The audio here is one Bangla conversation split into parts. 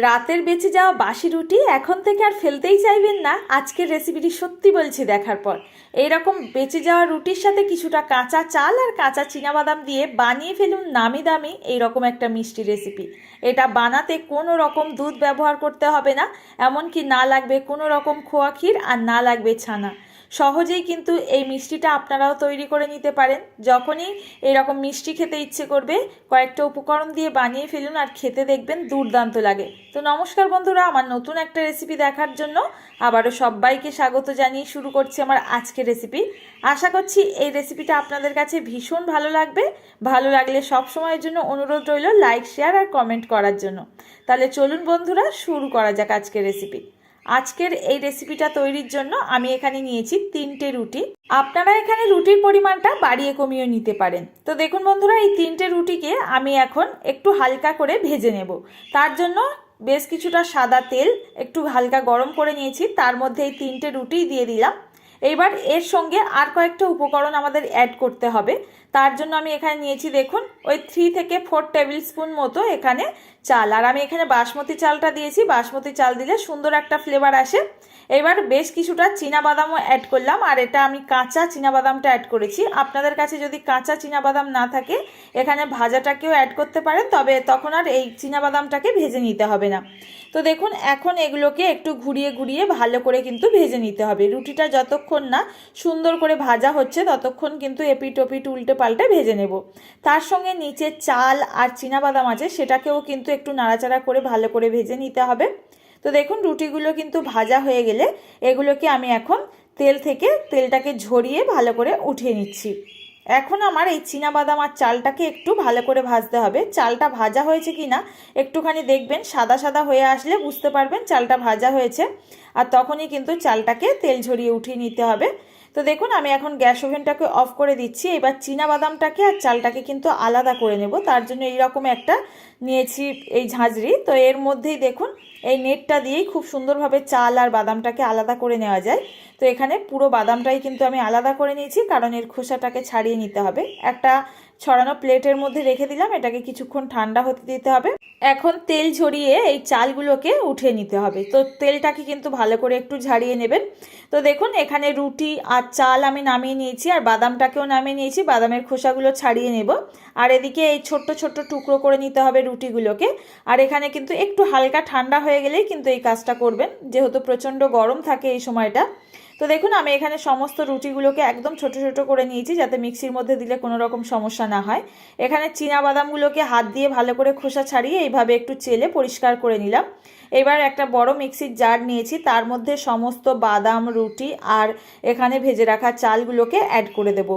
রাতের বেঁচে যাওয়া বাসি রুটি এখন থেকে আর ফেলতেই চাইবেন না। আজকের রেসিপিটি সত্যি বলছি দেখার পর এইরকম বেঁচে যাওয়া রুটির সাথে কিছুটা কাঁচা চাল আর কাঁচা চীনাবাদাম দিয়ে বানিয়ে ফেলুন নামি দামি এইরকম একটা মিষ্টি রেসিপি। এটা বানাতে কোনো রকম দুধ ব্যবহার করতে হবে না, এমনকি না লাগবে কোনো রকম খোয়া ক্ষীর আর না লাগবে ছানা। সহজেই কিন্তু এই মিষ্টিটা আপনারাও তৈরি করে নিতে পারেন। যখনই এরকম মিষ্টি খেতে ইচ্ছে করবে কয়েকটা উপকরণ দিয়ে বানিয়ে ফেলুন আর খেতে দেখবেন দুর্দান্ত লাগে। তো নমস্কার বন্ধুরা, আমার নতুন একটা রেসিপি দেখার জন্য আবারও সবাইকে স্বাগত জানিয়ে শুরু করছি আমার আজকের রেসিপি। আশা করছি এই রেসিপিটা আপনাদের কাছে ভীষণ ভালো লাগবে। ভালো লাগলে সব সময়ের জন্য অনুরোধ রইল লাইক, শেয়ার আর কমেন্ট করার জন্য। তাহলে চলুন বন্ধুরা, শুরু করা যাক আজকের রেসিপি। আজকের এই রেসিপিটা তৈরির জন্য আমি এখানে নিয়েছি 3টে রুটি। আপনারা এখানে রুটির পরিমাণটা বাড়িয়ে কমিয়ে নিতে পারেন। তো দেখুন বন্ধুরা, এই 3টে রুটিকে আমি এখন একটু হালকা করে ভেজে নেব। তার জন্য বেশ কিছুটা সাদা তেল একটু হালকা গরম করে নিয়েছি, তার মধ্যে এই 3টে রুটি দিয়ে দিলাম। এইবার এর সঙ্গে আর কয়েকটা উপকরণ আমাদের অ্যাড করতে হবে। তার জন্য আমি এখানে নিয়েছি দেখুন ওই 3 থেকে 4 টেবিল স্পুন মতো এখানে চাল, আর আমি এখানে বাসমতি চালটা দিয়েছি। বাসমতি চাল দিলে সুন্দর একটা ফ্লেভার আসে। এবার বেশ কিছুটা চীনাবাদামও অ্যাড করলাম, আর এটা আমি কাঁচা চীনাবাদামটা অ্যাড করেছি। আপনাদের কাছে যদি কাঁচা চীনাবাদাম না থাকে এখানে ভাজাটাকেও অ্যাড করতে পারেন, তবে তখন আর এই চীনাবাদামটাকে ভেজে নিতে হবে না। তো দেখুন এখন এগুলোকে একটু ঘুরিয়ে ঘুরিয়ে ভালো করে কিন্তু ভেজে নিতে হবে। রুটিটা যতক্ষণ না সুন্দর করে ভাজা হচ্ছে ততক্ষণ কিন্তু এপিট ওপিট উল্টে পাল্টে ভেজে নেব। তার সঙ্গে নিচে চাল আর চীনাবাদাম আছে সেটাকেও কিন্তু একটু নাড়াচাড়া করে ভালো করে ভেজে নিতে হবে। তো দেখুন রুটিগুলো কিন্তু ভাজা হয়ে গেলে এগুলোকে আমি এখন তেলটাকে ঝরিয়ে ভালো করে উঠিয়ে নিচ্ছি। এখন আমার এই চীনাবাদাম আর চালটাকে একটু ভালো করে ভাজতে হবে। চালটা ভাজা হয়েছে কি না একটুখানি দেখবেন, সাদা সাদা হয়ে আসলে বুঝতে পারবেন চালটা ভাজা হয়েছে, আর তখনই কিন্তু চালটাকে তেল ঝরিয়ে উঠিয়ে নিতে হবে। তো দেখুন আমি এখন গ্যাস ওভেনটাকে অফ করে দিচ্ছি। এবার চীনাবাদামটাকে আর চালটাকে কিন্তু আলাদা করে নেব। তার জন্য এইরকম একটা নিয়েছি এই ঝাঁঝরি। তো এর মধ্যেই দেখুন এই নেটটা দিয়েই খুব সুন্দরভাবে চাল আর বাদামটাকে আলাদা করে নেওয়া যায়। তো এখানে পুরো বাদামটাই কিন্তু আমি আলাদা করে নিয়েছি, কারণ এর খোসাটাকে ছাড়িয়ে নিতে হবে। একটা ছড়ানো প্লেটের মধ্যে রেখে দিলাম, এটাকে কিছুক্ষণ ঠান্ডা হতে দিতে হবে। এখন তেল ঝরিয়ে এই চালগুলোকে উঠিয়ে নিতে হবে। তো তেলটাকে কিন্তু ভালো করে একটু ঝাড়িয়ে নেবেন। তো দেখুন এখানে রুটি আর চাল আমি নামিয়ে নিয়েছি, আর বাদামটাকেও নামিয়ে নিয়েছি। বাদামের খোসাগুলো ছাড়িয়ে নেব, আর এদিকে এই ছোট্ট ছোট্ট টুকরো করে নিতে হবে রুটিগুলোকে। আর এখানে কিন্তু একটু হালকা ঠান্ডা হয়ে গেলেই কিন্তু এই কাজটা করবেন, যেহেতু প্রচণ্ড গরম থাকে এই সময়টা। তো দেখুন আমি এখানে সমস্ত রুটিগুলোকে একদম ছোট ছোট করে নিয়েছি, যাতে মিক্সির মধ্যে দিলে কোনো রকম সমস্যা না হয়। এখানে চীনাবাদামগুলোকে হাত দিয়ে ভালো করে খোসা ছাড়িয়ে এইভাবে একটু চেলে পরিষ্কার করে নিলাম। এবার একটা বড় মিক্সির জার নিয়েছি, তার মধ্যে সমস্ত বাদাম, রুটি আর এখানে ভেজে রাখা চালগুলোকে অ্যাড করে দেব।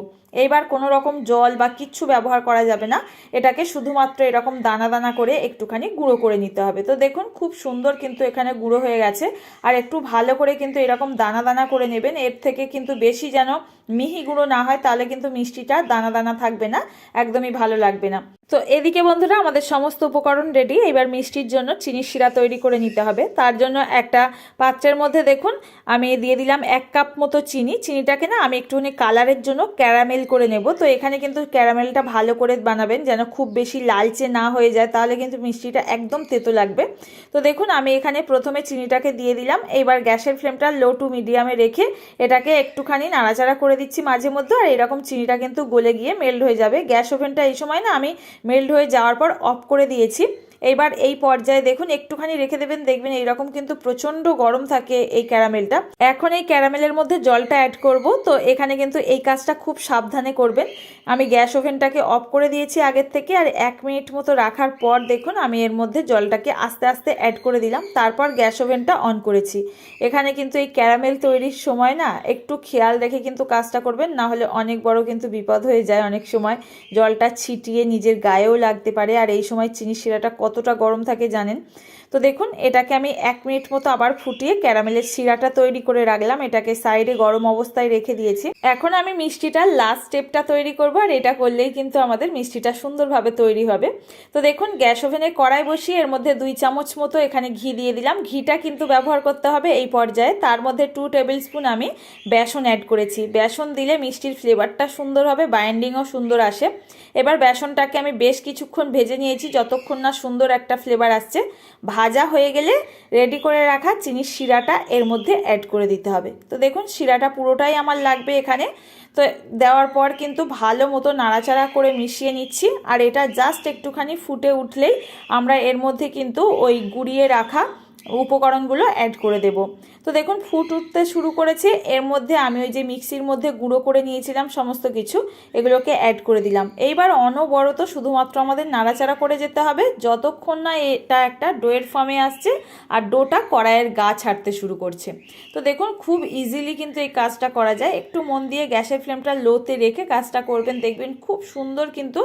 এইবার কোনো রকম জল বা কিচ্ছু ব্যবহার করা যাবে না, এটাকে শুধুমাত্র এরকম দানা দানা করে একটুখানি গুঁড়ো করে নিতে হবে। তো দেখুন খুব সুন্দর কিন্তু এখানে গুঁড়ো হয়ে গেছে। আর একটু ভালো করে কিন্তু এরকম দানা দানা করে নেবেন, এর থেকে কিন্তু বেশি যেন মিহি গুঁড়ো না হয়, তাহলে কিন্তু মিষ্টিটা দানা দানা থাকবে না, একদমই ভালো লাগবে না। তো এদিকে বন্ধুরা আমাদের সমস্ত উপকরণ রেডি। এবার মিষ্টির জন্য চিনির শিরা তৈরি করে নিতে হবে। তার জন্য একটা পাত্রের মধ্যে দেখুন আমি দিয়ে দিলাম 1 কাপ মতো চিনি। চিনিটাকে না আমি একটুখানি কালারের জন্য ক্যারামেল করে নেব। তো এখানে কিন্তু ক্যারামেলটা ভালো করে বানাবেন, যেন খুব বেশি লালচে না হয়ে যায়, তাহলে কিন্তু মিষ্টিটা একদম তেতো লাগবে। তো দেখুন আমি এখানে প্রথমে চিনিটাকে দিয়ে দিলাম। এইবার গ্যাসের ফ্লেমটা লো টু মিডিয়ামে রেখে এটাকে একটুখানি নাড়াচাড়া করে দিচ্ছি মাঝে মধ্যে, আর এরকম চিনিটা কিন্তু গলে গিয়ে মেল্ট হয়ে যাবে। গ্যাস ওভেনটা এই সময় না আমি মেল্ট হয়ে যাওয়ার পর অফ করে দিয়েছি। এইবার এই পর্যায়ে দেখুন একটুখানি রেখে দেবেন, দেখবেন এইরকম কিন্তু প্রচণ্ড গরম থাকে এই ক্যারামেলটা। এখন এই ক্যারামেলের মধ্যে জলটা অ্যাড করব। তো এখানে কিন্তু এই কাজটা খুব সাবধানে করবেন। আমি গ্যাস ওভেনটাকে অফ করে দিয়েছি আগের থেকে, আর 1 মিনিট মতো রাখার পর দেখুন আমি এর মধ্যে জলটাকে আস্তে আস্তে অ্যাড করে দিলাম, তারপর গ্যাস ওভেনটা অন করেছি। এখানে কিন্তু এই ক্যারামেল তৈরির সময় না একটু খেয়াল রেখে কিন্তু কাজটা করবেন, না হলে অনেক বড় কিন্তু বিপদ হয়ে যায়। অনেক সময় জলটা ছিটিয়ে নিজের গায়েও লাগতে পারে, আর এই সময় চিনি শিরাটা কতটা গরম থাকে জানেন। তো দেখুন এটাকে আমি 1 মিনিট মতো আবার ফুটিয়ে ক্যারামেলের শিরাটা তৈরি করে রাখলাম, এটাকে সাইডে গরম অবস্থায় রেখে দিয়েছি। এখন আমি মিষ্টিটার লাস্ট স্টেপটা তৈরি করব, আর এটা করলেই কিন্তু আমাদের মিষ্টিটা সুন্দরভাবে তৈরি হবে। তো দেখুন গ্যাস ওভেনে কড়াই বসিয়ে এর মধ্যে 2 চামচ মতো এখানে ঘি দিয়ে দিলাম। ঘিটা কিন্তু ব্যবহার করতে হবে এই পর্যায়ে। তার মধ্যে 2 টেবিল স্পুন আমি বেসন অ্যাড করেছি। বেসন দিলে মিষ্টির ফ্লেভারটা সুন্দর হবে, বাইন্ডিংও সুন্দর আসে। এবার বেসনটাকে আমি বেশ কিছুক্ষণ ভেজে নিয়েছি, যতক্ষণ না সুন্দর একটা ফ্লেভার আসছে। ভাজা হয়ে গেলে রেডি করে রাখা চিনির শিরাটা এর মধ্যে অ্যাড করে দিতে হবে। তো দেখুন শিরাটা পুরোটাই আমার লাগবে এখানে। তো দেওয়ার পর কিন্তু ভালো মতো নাড়াচাড়া করে মিশিয়ে নিচ্ছি। আর এটা জাস্ট একটুখানি ফুটে উঠলেই আমরা এর মধ্যে কিন্তু ওই গুঁড়িয়ে রাখা উপকরণগুলো অ্যাড করে দেব। তো দেখুন ফুট উঠতে শুরু করেছে। এর মধ্যে আমি ওই যে মিক্সির মধ্যে গুঁড়ো করে নিয়েছিলাম সমস্ত কিছু, এগুলোকে অ্যাড করে দিলাম। এইবার অনবরত শুধুমাত্র আমাদের নাড়াচাড়া করে যেতে হবে যতক্ষণ না এটা একটা ডোয়ের ফর্মে আসছে আর ডোটা কড়াইয়ের গা ছাড়তে শুরু করছে। তো দেখুন খুব ইজিলি কিন্তু এই কাজটা করা যায়। একটু মন দিয়ে গ্যাসের ফ্লেমটা লোতে রেখে কাজটা করবেন, দেখবেন খুব সুন্দর কিন্তু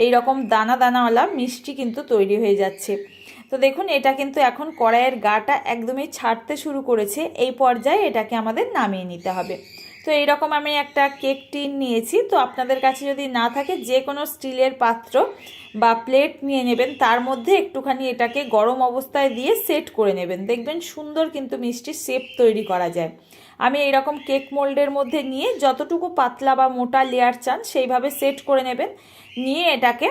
এই রকম দানা দানাওয়ালা মিষ্টি কিন্তু তৈরি হয়ে যাচ্ছে। তো দেখুন এটা কিন্তু এখন কড়াইয়ের গাটা একদমই ছাড়তে শুরু করেছে। এই পর্যায়ে এটাকে আমাদের নামিয়ে নিতে হবে। তো এইরকম আমি একটা কেক টিন নিয়েছি। তো আপনাদের কাছে যদি না থাকে যে কোনো স্টিলের পাত্র বা প্লেট নিয়ে নেবেন, তার মধ্যে একটুখানি এটাকে গরম অবস্থায় দিয়ে সেট করে নেবেন, দেখবেন সুন্দর কিন্তু মিষ্টির শেপ তৈরি করা যায়। আমি এইরকম কেক মোল্ডের মধ্যে নিয়ে যতটুকু পাতলা বা মোটা লেয়ার চান সেইভাবে সেট করে নেবেন, নিয়ে এটাকে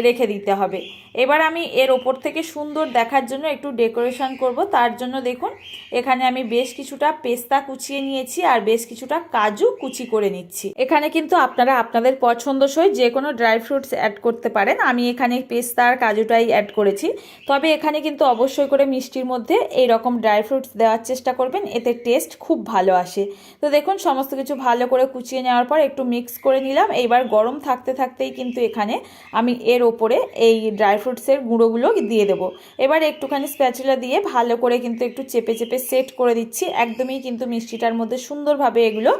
রেখে দিতে হবে। এবার আমি এর ওপর থেকে সুন্দর দেখার জন্য একটু ডেকোরেশন করব। তার জন্য দেখুন এখানে আমি বেশ কিছুটা পেস্তা কুচিয়ে নিয়েছি আর বেশ কিছুটা কাজু কুচি করে নিচ্ছি। এখানে কিন্তু আপনারা আপনাদের পছন্দসই যে কোনো ড্রাই ফ্রুটস অ্যাড করতে পারেন। আমি এখানে পেস্তা আর কাজুটাই অ্যাড করেছি। তবে এখানে কিন্তু অবশ্যই করে মিষ্টির মধ্যে এই রকম ড্রাই ফ্রুটস দেওয়ার চেষ্টা করবেন, এতে টেস্ট খুব ভালো আসে। তো দেখুন সমস্ত কিছু ভালো করে কুচিয়ে নেওয়ার পর একটু মিক্স করে নিলাম। এইবার গরম থাকতে থাকতেই কিন্তু এখানে আমি এর ওপরে এই ড্রাই ফ্রুটসের গুঁড়োগুলো দিয়ে দেবো। এবার একটুখানি স্প্যাচুলা দিয়ে ভালো করে কিন্তু একটু চেপে চেপে সেট করে দিচ্ছি। একদমই কিন্তু মিষ্টিটার মধ্যে সুন্দরভাবে এগুলো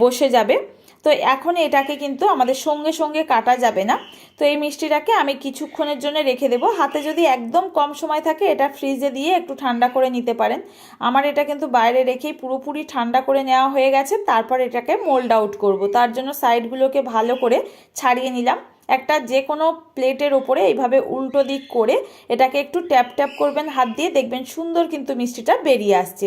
বসে যাবে। তো এখন এটাকে কিন্তু আমাদের সঙ্গে সঙ্গে কাটা যাবে না। তো এই মিষ্টিটাকে আমি কিছুক্ষণের জন্য রেখে দেবো। হাতে যদি একদম কম সময় থাকে এটা ফ্রিজে দিয়ে একটু ঠান্ডা করে নিতে পারেন। আমার এটা কিন্তু বাইরে রেখেই পুরোপুরি ঠান্ডা করে নেওয়া হয়ে গেছে। তারপর এটাকে মোল্ড আউট করব। তার জন্য সাইডগুলোকে ভালো করে ছাড়িয়ে নিলাম। একটা যে কোনো প্লেটের ওপরে এইভাবে উল্টো দিক করে এটাকে একটু ট্যাপ ট্যাপ করবেন হাত দিয়ে, দেখবেন সুন্দর কিন্তু মিষ্টিটা বেরিয়ে আসছে।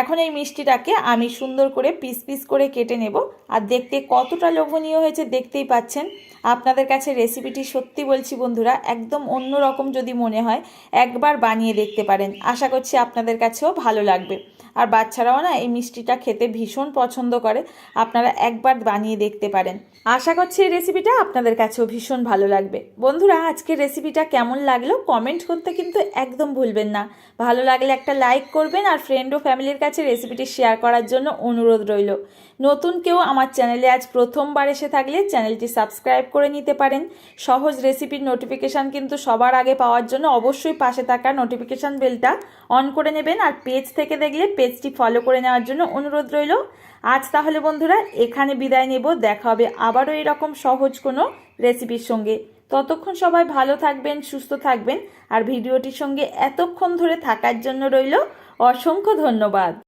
এখন এই মিষ্টিটাকে আমি সুন্দর করে পিস পিস করে কেটে নেব। আর দেখতে কতটা লোভনীয় হয়েছে দেখতেই পাচ্ছেন। আপনাদের কাছে রেসিপিটি সত্যি বলছি বন্ধুরা একদম অন্য রকম যদি মনে হয় একবার বানিয়ে দেখতে পারেন। আশা করছি আপনাদের কাছেও ভালো লাগবে। আর বাচ্চারাও না এই মিষ্টিটা খেতে ভীষণ পছন্দ করে, আপনারা একবার বানিয়ে দেখতে পারেন। আশা করছি এই রেসিপিটা আপনাদের কাছেও ভীষণ ভালো লাগবে। বন্ধুরা আজকের রেসিপিটা কেমন লাগলো কমেন্ট করতে কিন্তু একদম ভুলবেন না। ভালো লাগলে একটা লাইক করবেন আর ফ্রেন্ড ও ফ্যামিলির কাছে রেসিপিটি শেয়ার করার জন্য অনুরোধ রইল। নতুন কেউ আমার চ্যানেলে আজ প্রথমবার এসে থাকলে চ্যানেলটি সাবস্ক্রাইব করে নিতে পারেন। সহজ রেসিপির নোটিফিকেশান কিন্তু সবার আগে পাওয়ার জন্য অবশ্যই পাশে থাকা নোটিফিকেশান বেলটা অন করে নেবেন। আর পেজ থেকে দেখলে পেজটি ফলো করে নেওয়ার জন্য অনুরোধ রইল। আজ তাহলে বন্ধুরা এখানে বিদায় নেব। দেখা হবে আবারও এরকম সহজ কোনো রেসিপির সঙ্গে। ততক্ষণ সবাই ভালো থাকবেন, সুস্থ থাকবেন। আর ভিডিওটির সঙ্গে এতক্ষণ ধরে থাকার জন্য রইল অসংখ্য ধন্যবাদ।